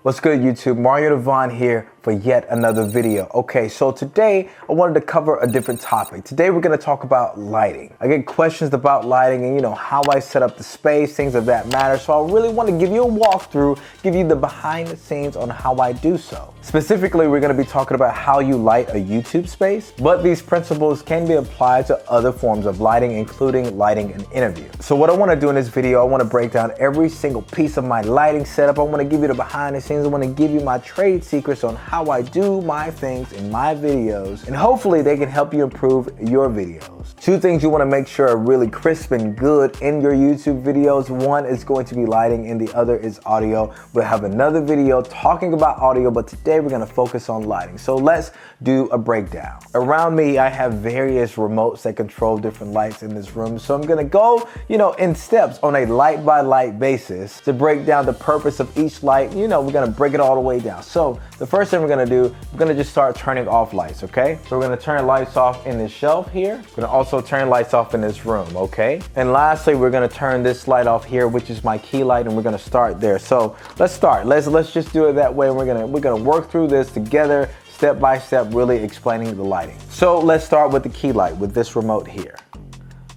What's good, YouTube? Mario Devon here for yet another video. Okay, so today I wanted to cover a different topic. Today we're going to talk about lighting. I get questions about lighting and how I set up the space, things of that matter. So I really want to give you a walkthrough, give you the behind the scenes on how I do so. Specifically, we're going to be talking about how you light a YouTube space, but these principles can be applied to other forms of lighting, including lighting an interview. So what I want to do in this video, I want to break down every single piece of my lighting setup. I want to give you the behind the scenes. I want to give you my trade secrets on how I do my things in my videos, and hopefully they can help you improve your videos. Two things you want to make sure are really crisp and good in your YouTube videos. One is going to be lighting and the other is audio. We'll have another video talking about audio, but today we're going to focus on lighting. So let's do a breakdown. Around me, I have various remotes that control different lights in this room. So I'm going to go, in steps on a light by light basis to break down the purpose of each light. We're going to break it all the way down. So the first thing we're going to do, we're going to just start turning off lights, okay? So we're going to turn lights off in this shelf here. We're going to also turn lights off in this room, okay? And lastly, we're going to turn this light off here, which is my key light, and we're going to start there. So let's start. Let's just do it that way. We're going to work through this together, step by step, really explaining the lighting. So let's start with the key light with this remote here.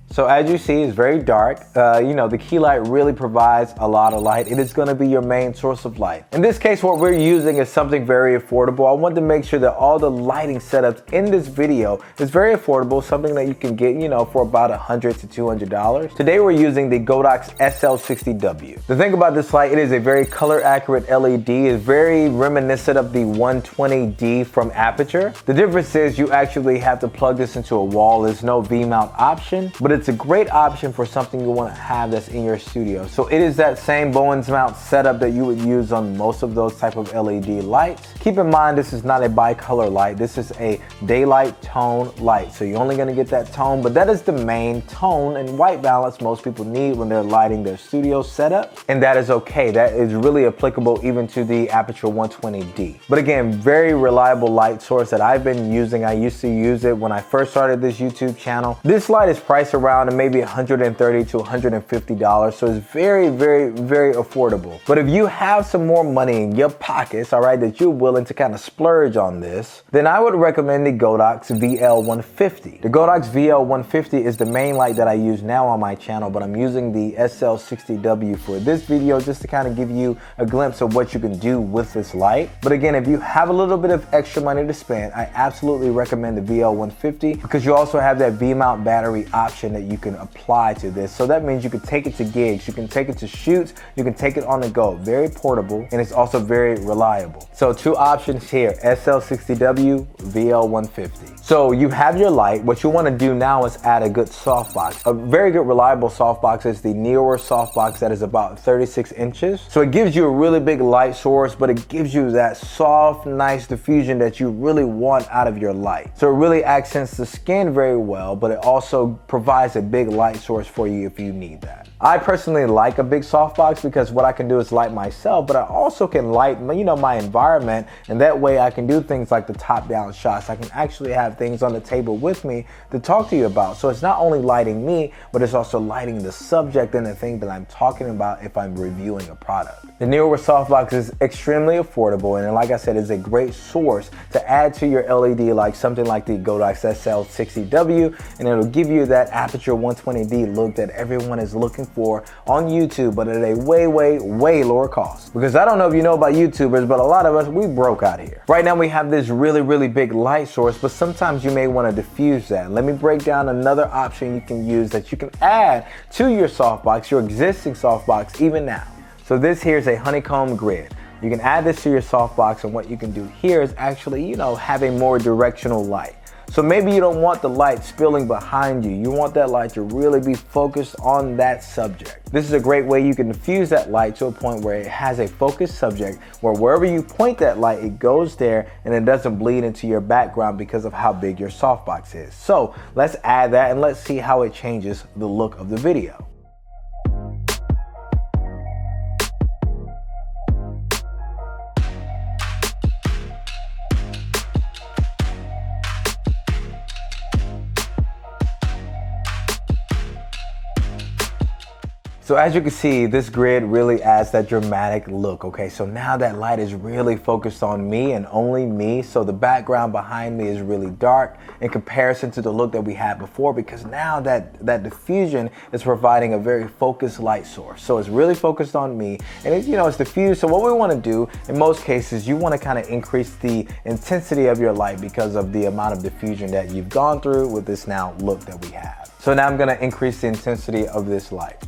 So as you see, it's very dark. The key light really provides a lot of light. It is going to be your main source of light. In this case, what we're using is something very affordable. I want to make sure that all the lighting setups in this video is very affordable, something that you can get, for about $100 to $200. Today, we're using the Godox SL60W. The thing about this light, it is a very color accurate LED. It's very reminiscent of the 120D from Aputure. The difference is you actually have to plug this into a wall. There's no V-mount option, but it's a great option for something you want to have that's in your studio. So it is that same Bowens mount setup that you would use on most of those type of LED lights. Keep in mind, this is not a bicolor light. This is a daylight tone light. So you're only going to get that tone, but that is the main tone and white balance most people need when they're lighting their studio setup. And that is okay. That is really applicable even to the Aputure 120D. But again, very reliable light source that I've been using. I used to use it when I first started this YouTube channel. This light is priced around maybe $130 to $150, so it's very, very, very affordable. But if you have some more money in your pockets, all right, that you're willing to kind of splurge on this, then I would recommend the Godox VL150. The Godox VL150 is the main light that I use now on my channel, but I'm using the SL60W for this video just to kind of give you a glimpse of what you can do with this light. But again, if you have a little bit of extra money to spend, I absolutely recommend the VL150 because you also have that V-mount battery option that you can apply to this. So that means you can take it to gigs, you can take it to shoots, you can take it on the go. Very portable, and it's also very reliable. So two options here, SL60W, VL150. So you have your light. What you want to do now is add a good softbox. A very good reliable softbox is the Neewer softbox that is about 36 inches. So it gives you a really big light source, but it gives you that soft, nice diffusion that you really want out of your light. So it really accents the skin very well, but it also provides a big light source for you if you need that. I personally like a big softbox because what I can do is light myself, but I also can light my environment, and that way I can do things like the top-down shots. I can actually have things on the table with me to talk to you about. So it's not only lighting me, but it's also lighting the subject and the thing that I'm talking about if I'm reviewing a product. The Neewer softbox is extremely affordable, and like I said, is a great source to add to your LED, like something like the Godox SL60W, and it'll give you that Aputure 120D look that everyone is looking for on YouTube, but at a way, way, way lower cost. Because I don't know if you know about YouTubers, but a lot of us, we broke out here. Right now we have this really, really big light source, but sometimes you may want to diffuse that. Let me break down another option you can use that you can add to your softbox, your existing softbox, even now. So this here is a honeycomb grid. You can add this to your softbox, and what you can do here is actually, have a more directional light. So maybe you don't want the light spilling behind you. You want that light to really be focused on that subject. This is a great way you can diffuse that light to a point where it has a focused subject, where wherever you point that light, it goes there and it doesn't bleed into your background because of how big your softbox is. So let's add that and let's see how it changes the look of the video. So as you can see, this grid really adds that dramatic look, okay? So now that light is really focused on me and only me, so the background behind me is really dark in comparison to the look that we had before, because now that diffusion is providing a very focused light source. So it's really focused on me, and it's diffused. So what we want to do in most cases, you want to kind of increase the intensity of your light because of the amount of diffusion that you've gone through with this now look that we have. So now I'm going to increase the intensity of this light.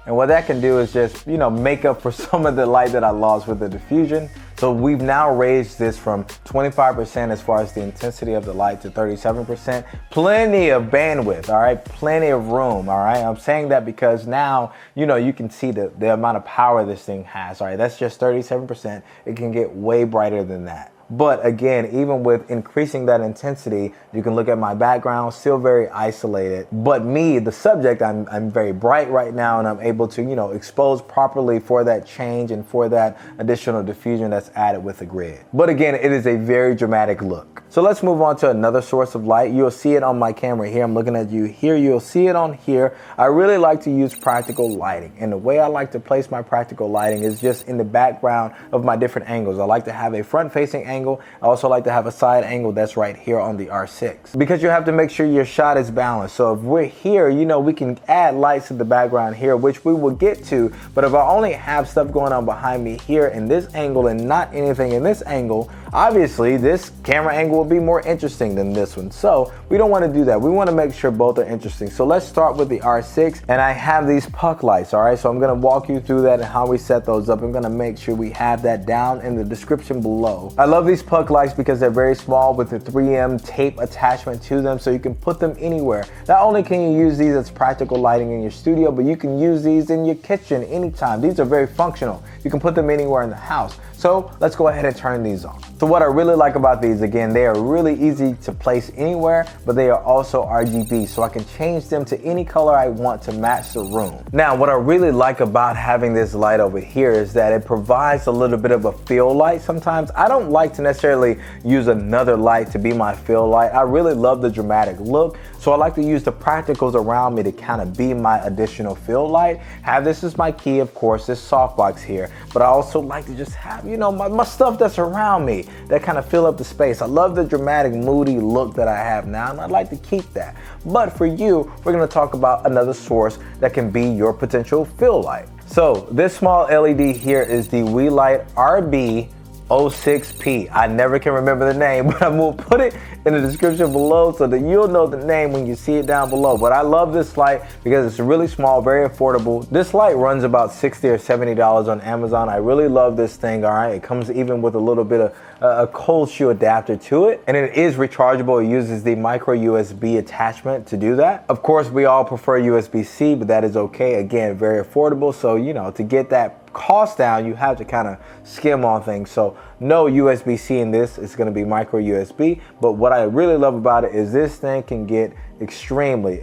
And what that can do is just, make up for some of the light that I lost with the diffusion. So we've now raised this from 25% as far as the intensity of the light to 37%. Plenty of bandwidth, all right? Plenty of room, all right? I'm saying that because now, you can see the amount of power this thing has, all right? That's just 37%. It can get way brighter than that. But again, even with increasing that intensity, you can look at my background, still very isolated. But me, the subject, I'm very bright right now, and I'm able to, expose properly for that change and for that additional diffusion that's added with the grid. But again, it is a very dramatic look. So let's move on to another source of light. You'll see it on my camera here. I'm looking at you here. You'll see it on here. I really like to use practical lighting. And the way I like to place my practical lighting is just in the background of my different angles. I like to have a front-facing angle. I also like to have a side angle that's right here on the R6, because you have to make sure your shot is balanced. So if we're here, we can add lights to the background here, which we will get to. But if I only have stuff going on behind me here in this angle and not anything in this angle, obviously this camera angle will be more interesting than this one. So we don't want to do that. We want to make sure both are interesting. So let's start with the R6, and I have these puck lights, all right? So I'm going to walk you through that and how we set those up. I'm going to make sure we have that down in the description below. I love these puck lights because they're very small with the 3M tape attachment to them, so you can put them anywhere. Not only can you use these as practical lighting in your studio, but you can use these in your kitchen anytime. These are very functional. You can put them anywhere in the house. So let's go ahead and turn these on. So what I really like about these, again, they are really easy to place anywhere, but they are also RGB, so I can change them to any color I want to match the room. Now, what I really like about having this light over here is that it provides a little bit of a fill light sometimes. I don't like to necessarily use another light to be my fill light. I really love the dramatic look, so I like to use the practicals around me to kind of be my additional fill light. Have this as my key, of course, this softbox here, but I also like to just have, my stuff that's around me that kind of fill up the space. I love the dramatic, moody look that I have now, and I'd like to keep that. But for you, we're gonna talk about another source that can be your potential fill light. So this small LED here is the WeLight RB06P. I never can remember the name, but I'm gonna put it in the description below so that you'll know the name when you see it down below. But I love this light because it's really small, very affordable. This light runs about $60 or $70 on Amazon. I really love this thing, all right? It comes even with a little bit of a cold shoe adapter to it, and it is rechargeable. It uses the micro USB attachment to do that. Of course, we all prefer USB-C, but that is okay. Again, very affordable. So, to get that cost down, you have to kind of skim on things. So no USB-C in this. It's going to be micro USB. But what I really love about it is this thing can get extremely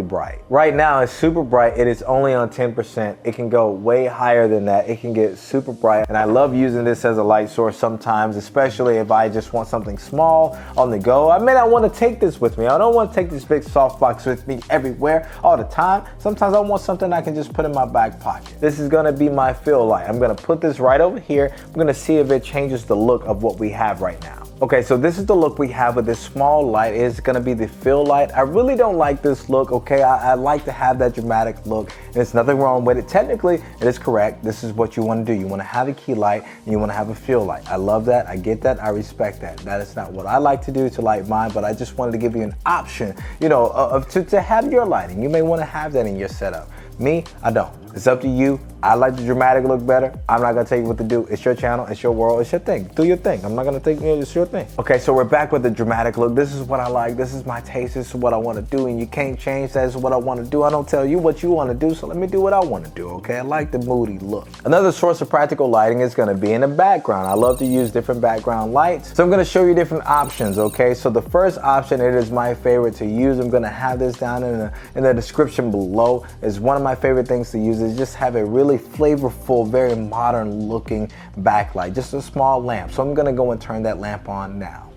bright. Right now it's super bright. It is only on 10%. It can go way higher than that. It can get super bright, and I love using this as a light source sometimes, especially if I just want something small on the go. I may not want to take this with me. I don't want to take this big softbox with me everywhere all the time. Sometimes I want something I can just put in my back pocket. This is going to be my fill light. I'm going to put this right over here. I'm going to see if it changes the look of what we have right now. Okay, so this is the look we have with this small light. It's gonna be the fill light. I really don't like this look, okay? I like to have that dramatic look, and there's nothing wrong with it. Technically, it is correct. This is what you wanna do. You wanna have a key light, and you wanna have a fill light. I love that, I get that, I respect that. That is not what I like to do to light mine, but I just wanted to give you an option, to have your lighting. You may wanna have that in your setup. Me, I don't. It's up to you. I like the dramatic look better. I'm not gonna tell you what to do. It's your channel, it's your world, it's your thing. Do your thing. I'm not gonna think it's your thing. Okay, so we're back with the dramatic look. This is what I like. This is my taste. This is what I wanna do, and you can't change that. This is what I wanna do. I don't tell you what you wanna do, so let me do what I wanna do, okay? I like the moody look. Another source of practical lighting is gonna be in the background. I love to use different background lights. So I'm gonna show you different options, okay? So the first option, it is my favorite to use. I'm gonna have this down in the description below. It's one of my favorite things to use. Is just have a really flavorful, very modern looking backlight, just a small lamp. So I'm gonna go and turn that lamp on now.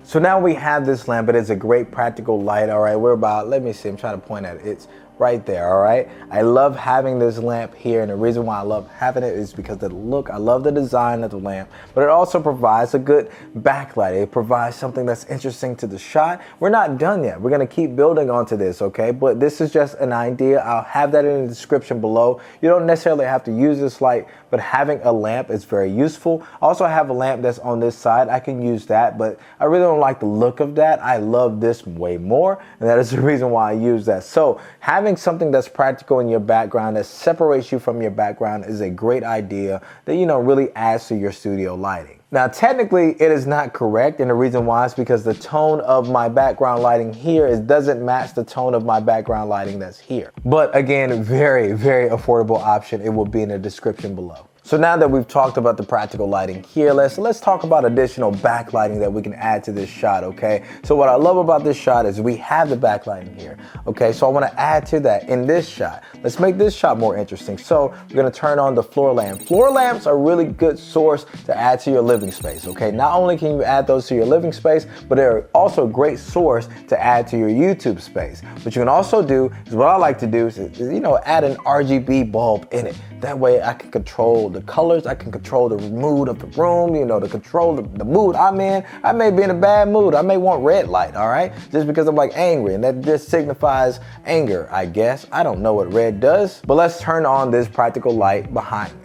So So now we have this lamp. It is a great practical light. All right, we're about, let me see, I'm trying to point at it. It's right there. All right, I love having this lamp here, and the reason why I love having it is because of the look. I love the design of the lamp, but it also provides a good backlight. It provides something that's interesting to the shot. We're not done yet. We're going to keep building onto this, okay? But this is just an idea. I'll have that in the description below. You don't necessarily have to use this light, but having a lamp is very useful. Also, I have a lamp that's on this side. I can use that, but I really don't like the look of that. I love this way more, and that is the reason why I use that. So having something that's practical in your background that separates you from your background is a great idea that, you know, really adds to your studio lighting. Now, technically, it is not correct, and the reason why is because the tone of my background lighting here doesn't match the tone of my background lighting that's here. But again, very, very affordable option. It will be in the description below. So now that we've talked about the practical lighting here, let's talk about additional backlighting that we can add to this shot, okay? So what I love about this shot is we have the backlighting here, okay? So I want to add to that in this shot. Let's make this shot more interesting. So we're going to turn on the floor lamp. Floor lamps are a really good source to add to your living space, okay? Not only can you add those to your living space, but they're also a great source to add to your YouTube space. What you can also do is what I like to do is you know, add an RGB bulb in it. That way I can control the colors, I can control the mood of the room, you know, to control the mood I'm in. I may be in a bad mood. I may want red light, all right? Just because I'm like angry, and that just signifies anger, I guess. I don't know what red does, but let's turn on this practical light behind me.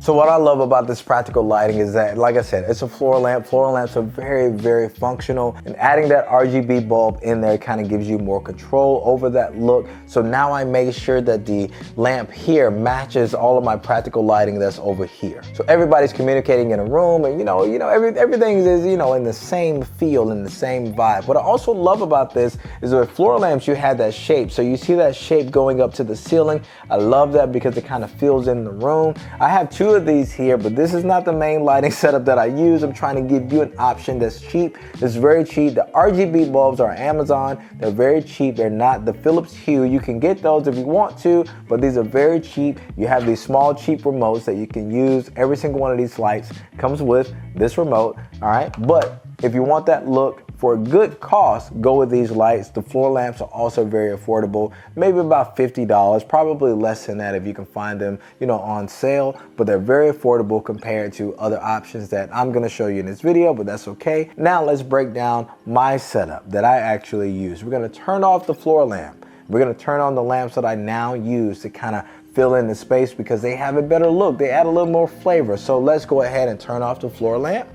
So what I love about this practical lighting is that, like I said, it's a floor lamp. Floor lamps are very, very functional, and adding that RGB bulb in there kind of gives you more control over that look. So now I make sure that the lamp here matches all of my practical lighting that's over here. So everybody's communicating in a room, and everything is, you know, in the same feel, in the same vibe. What I also love about this is with floor lamps, you have that shape. So you see that shape going up to the ceiling. I love that because it kind of fills in the room. I have two of these here, but this is not the main lighting setup that I use. I'm trying to give you an option that's cheap. It's very cheap. The RGB bulbs are Amazon. They're very cheap. They're not the Philips Hue. You can get those if you want to, but these are very cheap. You have these small, cheap remotes that you can use. Every single one of these lights comes with this remote, all right? But if you want that look, for a good cost, go with these lights. The floor lamps are also very affordable, maybe about $50, probably less than that if you can find them, you know, on sale, but they're very affordable compared to other options that I'm gonna show you in this video, but that's okay. Now let's break down my setup that I actually use. We're gonna turn off the floor lamp. We're gonna turn on the lamps that I now use to kind of fill in the space because they have a better look. They add a little more flavor. So let's go ahead and turn off the floor lamp.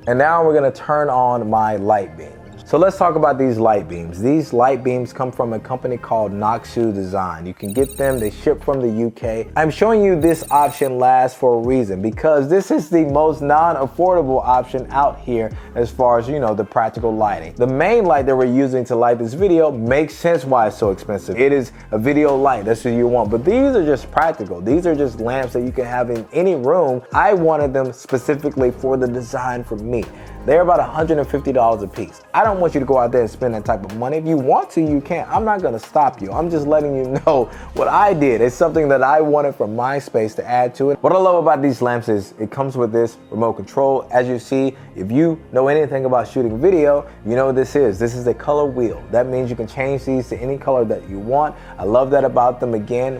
And now we're gonna turn on my light beam. So let's talk about these light beams. These light beams come from a company called Noxu Design. You can get them, they ship from the UK. I'm showing you this option last for a reason, because this is the most non-affordable option out here as far as, you know, the practical lighting. The main light that we're using to light this video makes sense why it's so expensive. It is a video light, that's what you want, but these are just practical. These are just lamps that you can have in any room. I wanted them specifically for the design for me. They're about $150 a piece. I don't want you to go out there and spend that type of money. If you want to, you can. I'm not gonna stop you. I'm just letting you know what I did. It's something that I wanted from my space to add to it. What I love about these lamps is it comes with this remote control. As you see, if you know anything about shooting video, you know what this is. This is a color wheel. That means you can change these to any color that you want. I love that about them.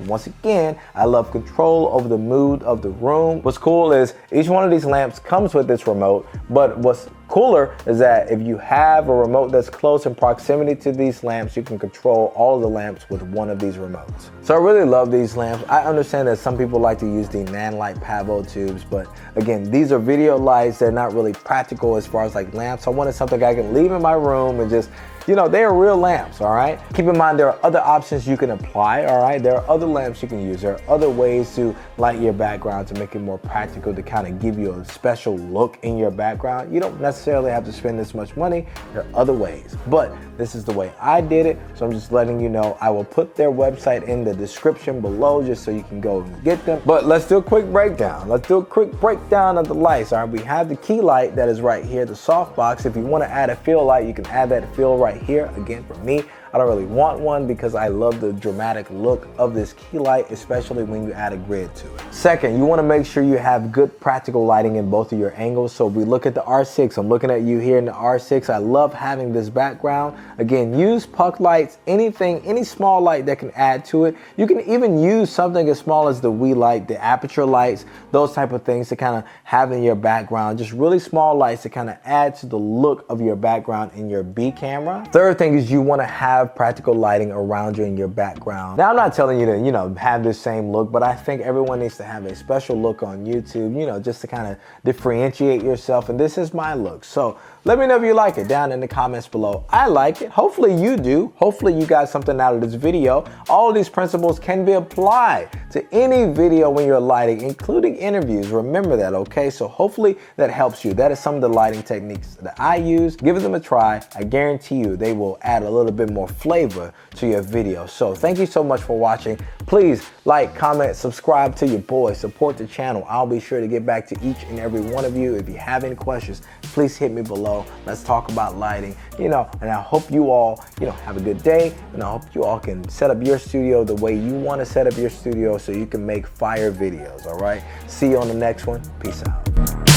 Once again, I love control over the mood of the room. What's cool is each one of these lamps comes with this remote, but what's cooler is that if you have a remote that's close in proximity to these lamps, you can control all of the lamps with one of these remotes. So I really love these lamps. I understand that some people like to use the Nanlite Pavo tubes, but again, these are video lights. They're not really practical as far as like lamps. I wanted something I can leave in my room and just, you know, they are real lamps, all right? Keep in mind there are other options you can apply, all right? There are other lamps you can use. There are other ways to light your background to make it more practical, to kind of give you a special look in your background. You don't necessarily have to spend this much money. There are other ways, but this is the way I did it, so I'm just letting you know. I will put their website in the description below just so you can go and get them. But let's do a quick breakdown. Let's do a quick breakdown of the lights, all right? We have the key light that is right here, the softbox. If you want to add a fill light, you can add that fill right here. Again, for me, I don't really want one because I love the dramatic look of this key light, especially when you add a grid to it. Second, you want to make sure you have good practical lighting in both of your angles. So if we look at the R6, I'm looking at you here in the R6. I love having this background. Again, use puck lights, anything, any small light that can add to it. You can even use something as small as the Wii light, the aperture lights, those type of things to kind of have in your background. Just really small lights to kind of add to the look of your background in your B camera. Third thing is you want to have practical lighting around you in your background. Now, I'm not telling you to, have this same look, but I think everyone needs to have a special look on YouTube, just to kind of differentiate yourself. And this is my look. So let me know if you like it down in the comments below. I like it. Hopefully you do. Hopefully you got something out of this video. All of these principles can be applied to any video when you're lighting, including interviews. Remember that, okay? So hopefully that helps you. That is some of the lighting techniques that I use. Give them a try. I guarantee you they will add a little bit more flavor to your video. So thank you so much for watching. Please like, comment, subscribe to your boy, support the channel. I'll be sure to get back to each and every one of you. If you have any questions, please hit me below. Let's talk about lighting, and I hope you all, have a good day, and I hope you all can set up your studio the way you want to set up your studio so you can make fire videos, all right? See you on the next one. Peace out.